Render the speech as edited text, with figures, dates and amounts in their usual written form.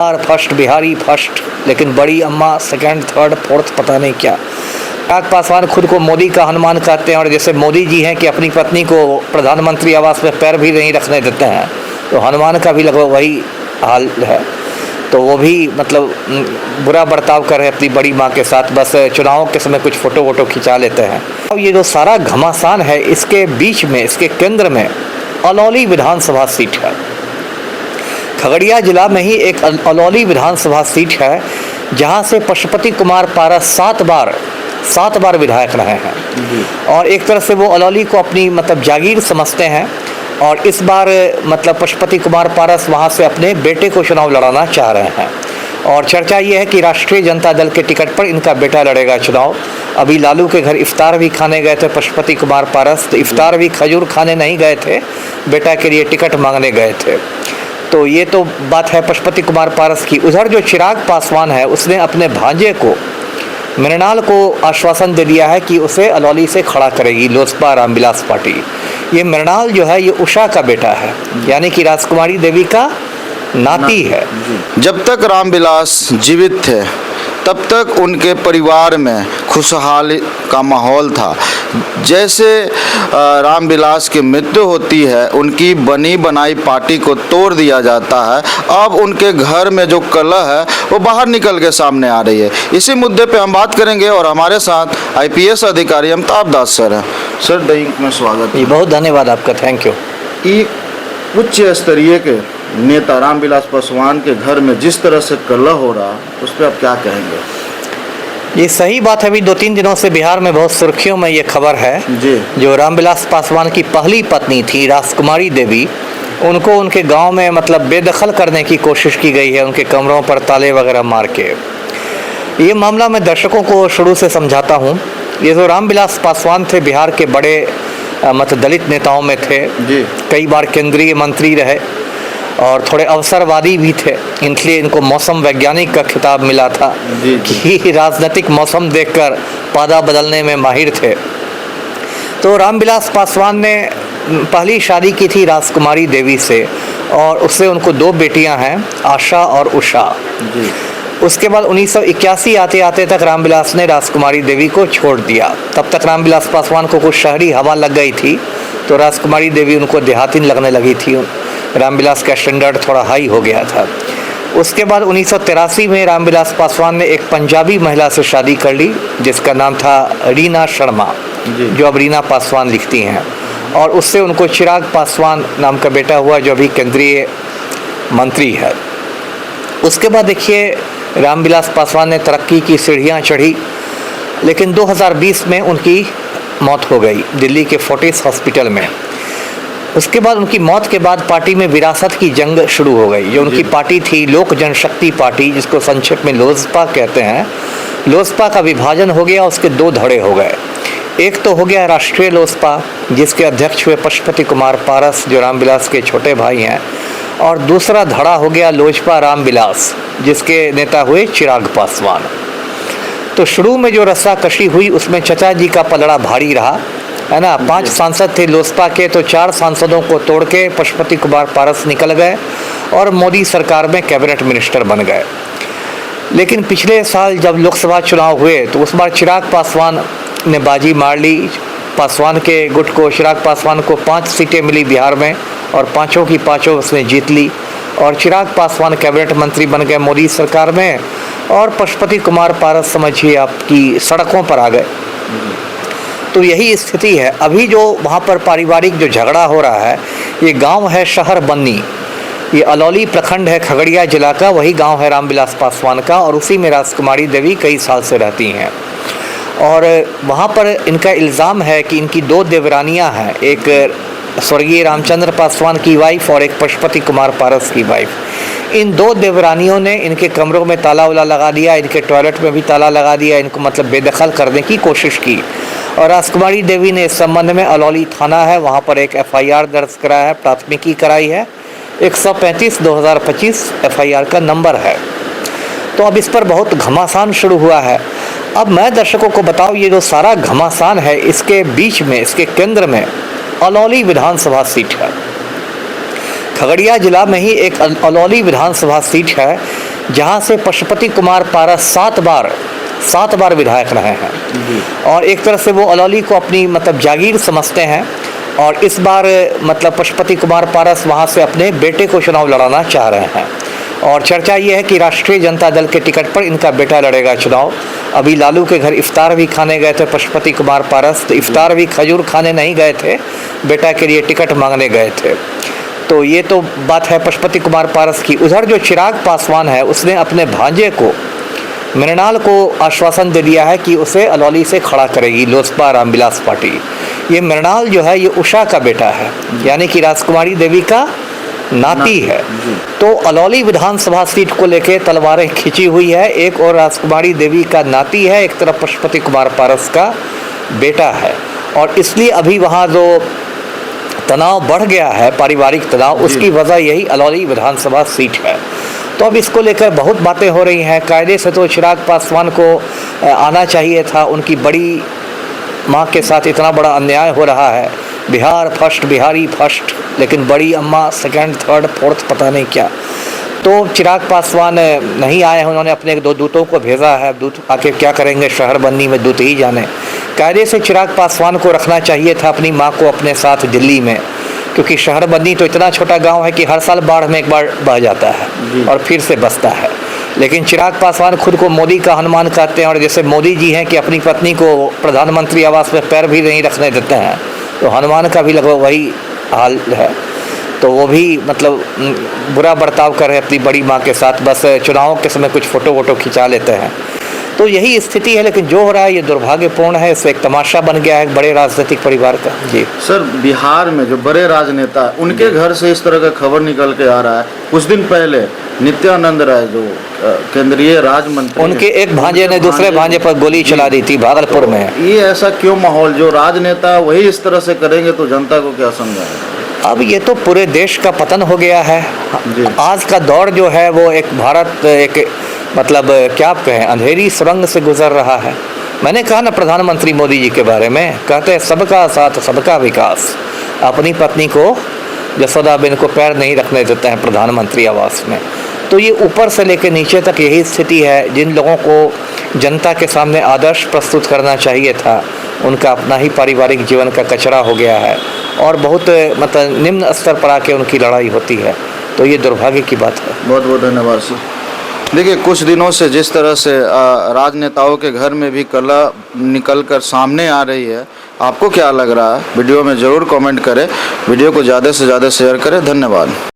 First, Bihari first, लेकिन बड़ी अम्मा सेकंड, थर्ड, फोर्थ, पता नहीं क्या। चिराग पासवान खुद को मोदी का हनुमान कहते हैं, और जैसे मोदी जी हैं कि अपनी पत्नी को प्रधानमंत्री आवास में पैर भी नहीं रखने देते हैं, तो हनुमान का भी लगभग वही हाल है। तो वो भी मतलब बुरा बर्ताव कर रहे हैं अपनी बड़ी माँ के साथ, बस चुनावों के समय कुछ फ़ोटो वोटो खिंचा लेते हैं। अब ये जो सारा घमासान है, इसके बीच में, इसके केंद्र में अलौली विधानसभा सीट है। खगड़िया जिला में ही एक अलौली विधानसभा सीट है, जहां से पशुपति कुमार पारस 7 बार विधायक रहे हैं, और एक तरह से वो अलौली को अपनी मतलब जागीर समझते हैं। और इस बार मतलब पशुपति कुमार पारस वहां से अपने बेटे को चुनाव लड़ाना चाह रहे हैं, और चर्चा ये है कि राष्ट्रीय जनता दल के टिकट पर इनका बेटा लड़ेगा चुनाव। अभी लालू के घर इफ्तार भी खाने गए थे पशुपति कुमार पारस, तो इफ्तार भी खजूर खाने नहीं गए थे, बेटा के लिए टिकट मांगने गए थे। तो ये तो बात है पशुपति कुमार पारस की। उधर जो चिराग पासवान है, उसने अपने भांजे को, मृणाल को आश्वासन दे दिया है कि उसे अलौली से खड़ा करेगी लोजपा रामविलास पार्टी। ये मृणाल जो है, ये उषा का बेटा है, यानी कि राजकुमारी देवी का नाती है। जब तक रामविलास जीवित थे तब तक उनके परिवार में खुशहाली का माहौल था। जैसे रामविलास की मृत्यु होती है, उनकी बनी बनाई पार्टी को तोड़ दिया जाता है। अब उनके घर में जो कलह है वो बाहर निकल के सामने आ रही है। इसी मुद्दे पे हम बात करेंगे, और हमारे साथ आईपीएस अधिकारी अमिताभ दास सर हैं। सर, दैनिक में स्वागत है। बहुत धन्यवाद आपका, थैंक यू। एक उच्च स्तरीय के नेता रामविलास पासवान के घर में जिस तरह से कलह हो रहा, उस पर आप क्या कहेंगे? ये सही बात है। अभी 2-3 दिनों से बिहार में बहुत सुर्खियों में ये खबर है जी। जो रामविलास पासवान की पहली पत्नी थी राजकुमारी देवी, उनको उनके गांव में मतलब बेदखल करने की कोशिश की गई है, उनके कमरों पर ताले वगैरह मार के। ये मामला मैं दर्शकों को शुरू से समझाता हूँ। ये जो रामविलास पासवान थे, बिहार के बड़े मतलब दलित नेताओं में थे जी। कई बार केंद्रीय मंत्री रहे, और थोड़े अवसरवादी भी थे, इसलिए इनको मौसम वैज्ञानिक का खिताब मिला था कि राजनीतिक मौसम देखकर पादा बदलने में माहिर थे। तो रामविलास पासवान ने पहली शादी की थी राजकुमारी देवी से, और उससे उनको 2 बेटियां हैं, आशा और उषा। उसके बाद 1981 आते आते तक रामविलास ने राजकुमारी देवी को छोड़ दिया। तब तक रामविलास पासवान को कुछ शहरी हवा लग गई थी, तो राजकुमारी देवी उनको देहाती लगने लगी थी। रामविलास का स्टैंडर्ड थोड़ा हाई हो गया था। उसके बाद 1983 में रामविलास पासवान ने एक पंजाबी महिला से शादी कर ली, जिसका नाम था रीना शर्मा, जो अब रीना पासवान लिखती हैं, और उससे उनको चिराग पासवान नाम का बेटा हुआ, जो अभी केंद्रीय मंत्री है। उसके बाद देखिए, रामविलास पासवान ने तरक्की की सीढ़ियाँ चढ़ी, लेकिन 2020 में उनकी मौत हो गई दिल्ली के फोर्टिस हॉस्पिटल में। उसके बाद उनकी मौत के बाद पार्टी में विरासत की जंग शुरू हो गई। जो उनकी पार्टी थी लोक जनशक्ति पार्टी, जिसको संक्षेप में लोजपा कहते हैं, लोजपा का विभाजन हो गया, उसके 2 धड़े हो गए। एक तो हो गया राष्ट्रीय लोजपा, जिसके अध्यक्ष हुए पशुपति कुमार पारस, जो रामविलास के छोटे भाई हैं, और दूसरा धड़ा हो गया लोजपा रामविलास, जिसके नेता हुए चिराग पासवान। तो शुरू में जो रस्साकशी हुई, उसमें चचा जी का पलड़ा भारी रहा, है ना। 5 सांसद थे लोजपा के, तो 4 सांसदों को तोड़ के पशुपति कुमार पारस निकल गए और मोदी सरकार में कैबिनेट मिनिस्टर बन गए। लेकिन पिछले साल जब लोकसभा चुनाव हुए, तो उस बार चिराग पासवान ने बाजी मार ली। पासवान के गुट को, चिराग पासवान को 5 सीटें मिली बिहार में, और 5 की 5 उसने जीत ली, और चिराग पासवान कैबिनेट मंत्री बन गए मोदी सरकार में, और पशुपति कुमार पारस समझिए आपकी सड़कों पर आ गए। तो यही स्थिति है अभी। जो वहाँ पर पारिवारिक जो झगड़ा हो रहा है, ये गांव है शहर बन्नी, ये अलौली प्रखंड है खगड़िया जिला का, वही गांव है रामविलास पासवान का, और उसी में राजकुमारी देवी कई साल से रहती हैं। और वहाँ पर इनका इल्ज़ाम है कि इनकी 2 देवरानियाँ हैं, एक स्वर्गीय रामचंद्र पासवान की वाइफ और एक पशुपति कुमार पारस की वाइफ। इन 2 देवरानियों ने इनके कमरों में ताला वाला लगा दिया, इनके टॉयलेट में भी ताला लगा दिया, इनको मतलब बेदखल करने की कोशिश की। और राजकुमारी देवी ने इस संबंध में अलौली थाना है, वहाँ पर एक FIR दर्ज कराया है, प्राथमिकी कराई है। 135/2025 FIR का नंबर है। तो अब इस पर बहुत घमासान शुरू हुआ है। अब मैं दर्शकों को बताऊं, ये जो सारा घमासान है, इसके बीच में, इसके केंद्र में अलौली विधानसभा सीट है। खगड़िया जिला में ही एक अलौली विधानसभा सीट है, जहां से पशुपति कुमार पारस 7 बार विधायक रहे हैं। और एक तरह से वो अलौली को अपनी मतलब जागीर समझते हैं, और इस बार मतलब पशुपति कुमार पारस वहां से अपने बेटे को चुनाव लड़ाना चाह रहे हैं। और चर्चा ये है कि राष्ट्रीय जनता दल के टिकट पर इनका बेटा लड़ेगा चुनाव। अभी लालू के घर इफ्तार भी खाने गए थे पशुपति कुमार पारस, तो इफ्तार भी खजूर खाने नहीं गए थे, बेटा के लिए टिकट मांगने गए थे। तो ये तो बात है पशुपति कुमार पारस की। उधर जो चिराग पासवान है, उसने अपने भांजे को मृणाल को आश्वासन दे दिया है कि उसे अलौली से खड़ा करेगी लोजपा रामविलास पार्टी। ये मृणाल जो है ये उषा का बेटा है, यानी कि राजकुमारी देवी का नाती है। तो अलौली विधानसभा सीट को लेके तलवारें खिंची हुई है। एक और राजकुमारी देवी का नाती है, एक तरफ पशुपति कुमार पारस का बेटा है। और इसलिए अभी वहाँ जो तनाव बढ़ गया है, पारिवारिक तनाव, उसकी वजह यही अलौली विधानसभा सीट है। तो अब इसको लेकर बहुत बातें हो रही हैं। कायदे से तो चिराग पासवान को आना चाहिए था, उनकी बड़ी माँ के साथ इतना बड़ा अन्याय हो रहा है। बिहार फर्स्ट, बिहारी फर्स्ट, लेकिन बड़ी अम्मा सेकंड, थर्ड, फोर्थ, पता नहीं क्या। तो चिराग पासवान नहीं आए हैं, उन्होंने अपने 2 दूतों को भेजा है। दूत आके क्या करेंगे शहर बंदी में, दूत ही जाने। कायदे से चिराग पासवान को रखना चाहिए था अपनी माँ को अपने साथ दिल्ली में, क्योंकि शहर बंदी तो इतना छोटा गांव है कि हर साल बाढ़ में एक बार बह जाता है और फिर से बसता है। लेकिन चिराग पासवान खुद को मोदी का हनुमान कहते हैं, और जैसे मोदी जी हैं कि अपनी पत्नी को प्रधानमंत्री आवास में पैर भी नहीं रखने देते हैं, तो हनुमान का भी लगभग वही हाल है। तो वो भी मतलब बुरा बर्ताव कर रहे हैं अपनी बड़ी माँ के साथ, बस चुनाव के समय कुछ फ़ोटो वोटो खिंचा लेते हैं। तो यही स्थिति है। लेकिन जो हो रहा है ये दुर्भाग्यपूर्ण है, इससे एक तमाशा बन गया है बड़े राजनीतिक परिवार का। जी सर, बिहार में जो बड़े राजनेता उनके घर से इस तरह का खबर निकल के आ रहा है। कुछ दिन पहले नित्यानंद राय जो केंद्रीय राज्य मंत्री, उनके एक भांजे ने दूसरे भांजे पर गोली चला दी थी भागलपुर में। ये ऐसा क्यों माहौल, जो राजनेता वही इस तरह से करेंगे तो जनता को क्या समझाएगा? अब ये तो पूरे देश का पतन हो गया है। आज का दौर जो है वो एक भारत एक मतलब क्या आप कहें अंधेरी सुरंग से गुजर रहा है। मैंने कहा ना प्रधानमंत्री मोदी जी के बारे में, कहते हैं सबका साथ सबका विकास। अपनी पत्नी को जसोदाबेन को पैर नहीं रखने देते हैं प्रधानमंत्री आवास में। तो ये ऊपर से लेकर नीचे तक यही स्थिति है। जिन लोगों को जनता के सामने आदर्श प्रस्तुत करना चाहिए था, उनका अपना ही पारिवारिक जीवन का कचरा हो गया है, और बहुत मतलब निम्न स्तर पर आके उनकी लड़ाई होती है। तो ये दुर्भाग्य की बात है। बहुत बहुत धन्यवाद सर। देखिए, कुछ दिनों से जिस तरह से राजनेताओं के घर में भी कला निकल कर सामने आ रही है, आपको क्या लग रहा है? वीडियो में ज़रूर कमेंट करें, वीडियो को ज़्यादा से ज़्यादा शेयर करें। धन्यवाद।